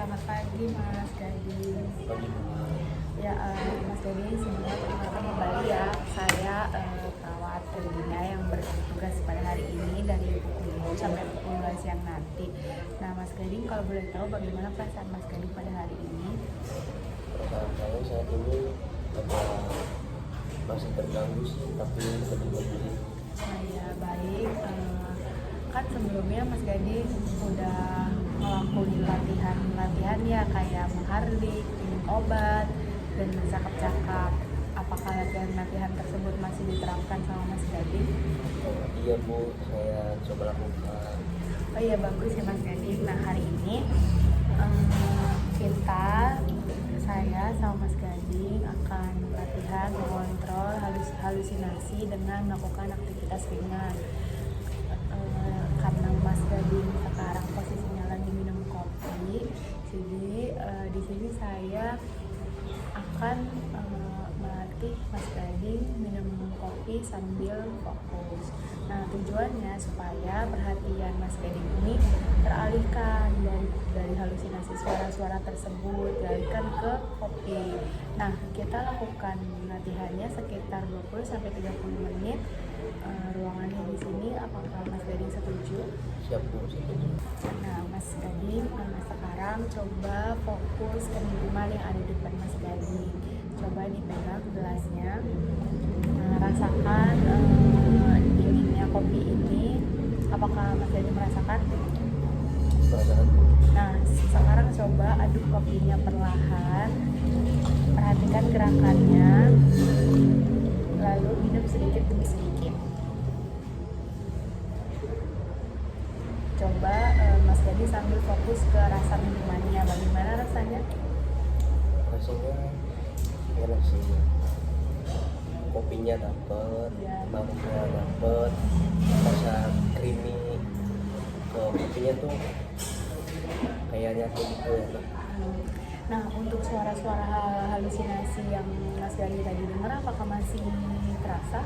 Selamat pagi Mas Gading. Pagi. Ya Mas Gading, sebelumnya perkenalkan kembali ya. Saya perawat Regina yang bertugas pada hari ini dari pukul 10 sampai pukul 2 siang nanti. Nah Mas Gading, kalau boleh tahu bagaimana perasaan Mas Gading pada hari ini? Perasaan saya saat ini masih terganggu sih, tapi lebih memilih. Nah ya baik, kan sebelumnya Mas Gading udah ngelakuin latihan ya, kayak menghardik, minum obat, dan bercakap-cakap. Apakah latihan tersebut masih diterapkan sama Mas Gading? Iya Bu, saya coba lakukan. Oh iya bagus ya Mas Gading. Nah hari ini saya sama Mas Gading akan latihan mengontrol halusinasi dengan melakukan aktivitas ringan. Karena Mas Gading sekarang posisinya lagi minum kopi, jadi di sini saya akan melatih Mas Gading minum kopi sambil fokus. Nah tujuannya supaya perhatian Mas Gading ini teralihkan dari halusinasi suara-suara tersebut, dialihkan ke kopi. Nah kita lakukan latihannya sekitar 20-30 menit. Ruangannya di sini, apakah Mas Gading setuju? Siap Bu, setuju. Nah Mas Gading, sekarang coba fokus ke minuman yang ada di depan Mas Gading. Coba dipegang gelasnya, rasakan dinginnya kopi ini. Apakah Mas Gading merasakan? Merasakan Bu. Nah sekarang coba aduk kopinya perlahan, perhatikan gerakannya, lalu minum sedikit demi sedikit. Coba Mas Gading sambil fokus ke rasa minumannya, bagaimana rasanya? Rasanya enak sih. Kopinya dapet, Ya. mangga dapet, rasa creamy. Kopinya tuh kayaknya tuh gitu enak. Nah untuk suara-suara halusinasi yang Mas Gading tadi dengar, apakah masih terasa?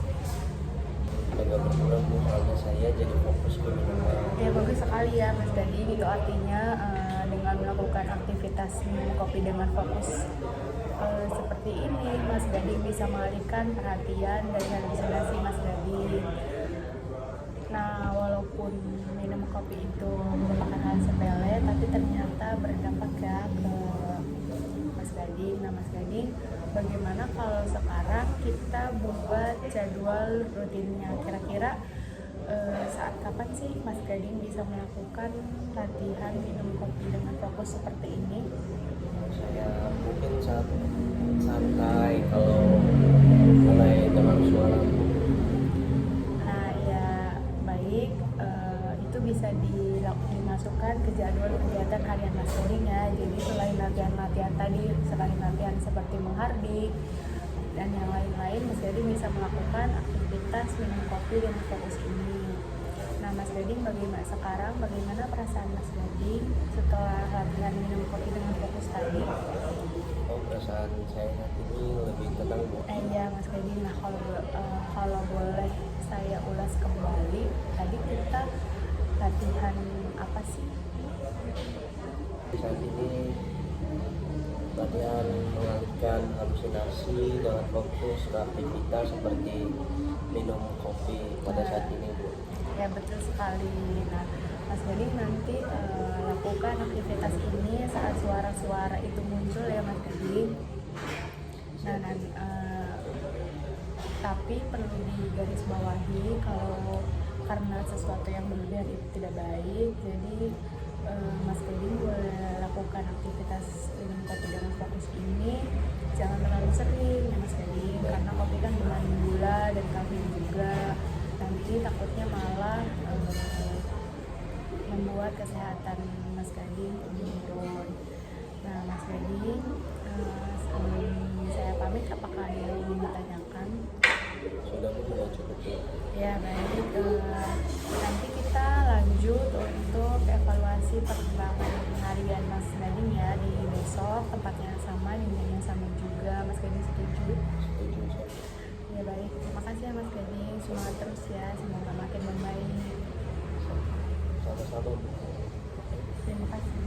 Agak berkurang Bu, soalnya saya jadi fokus ke minuman. Ya bagus sekali ya Mas Gading, itu artinya dengan melakukan aktivitas minum kopi dengan fokus seperti ini, Mas Gading bisa mengalihkan perhatian dari halusinasi Mas Gading. Nah walaupun minum kopi itu merupakan hal sepele, tapi ternyata berdampak ya ke Mas Gading. Nah Mas Gading, bagaimana kalau sekarang kita buat jadwal rutinnya? Kira-kira saat kapan sih Mas Gading bisa melakukan latihan minum kopi dengan fokus seperti ini? Saya mungkin saat santai kalau mulai dengan suara Bu. Nah ya baik, itu bisa dimasukkan ke jadwal kegiatan harian Mas Gading ya. Jadi selain latihan tadi, selain latihan seperti menghardik dan yang lain-lain, Mas Gading bisa melakukan aktivitas minum kopi dengan fokus ini. Nah Mas Gading, bagaimana perasaan Mas Gading setelah latihan minum kopi dengan fokus tadi? Oh, perasaan saya saat ini lebih tenang Bu. Iya Mas Gading, nah kalau boleh saya ulas kembali, tadi kita latihan apa sih? Saat ini latihan mengalihkan halusinasi dengan fokus ke aktivitas seperti minum kopi pada saat ini Bu. Ya betul sekali. Nah Mas Gading nanti lakukan aktivitas ini saat suara-suara itu muncul ya Mas Gading. Nah nanti, tapi perlu digarisbawahi kalau karena sesuatu yang berlebihan itu tidak baik, jadi Mas Gading boleh lakukan aktivitas minum kopi dengan fokus ini jangan terlalu sering ya Mas Gading, karena kopi kan mengandung gula dan kafein juga, nanti takutnya malah membuat kesehatan Mas Gading menurun. Nah Mas Gading, sebelum saya pamit, apakah ada yang ingin ditanyakan? Sudah Bu, sudah cukup Bu. Ya baik, nanti kita lanjut untuk evaluasi perkembangan harian Mas Gading ya di besok, tempatnya yang sama, yang sama juga. Mas Gading setuju? Setuju saya. Ya baik, terima kasih ya Mas Gading, semangat terus ya, semoga makin membaik. Sama-sama Bu. Terima kasih.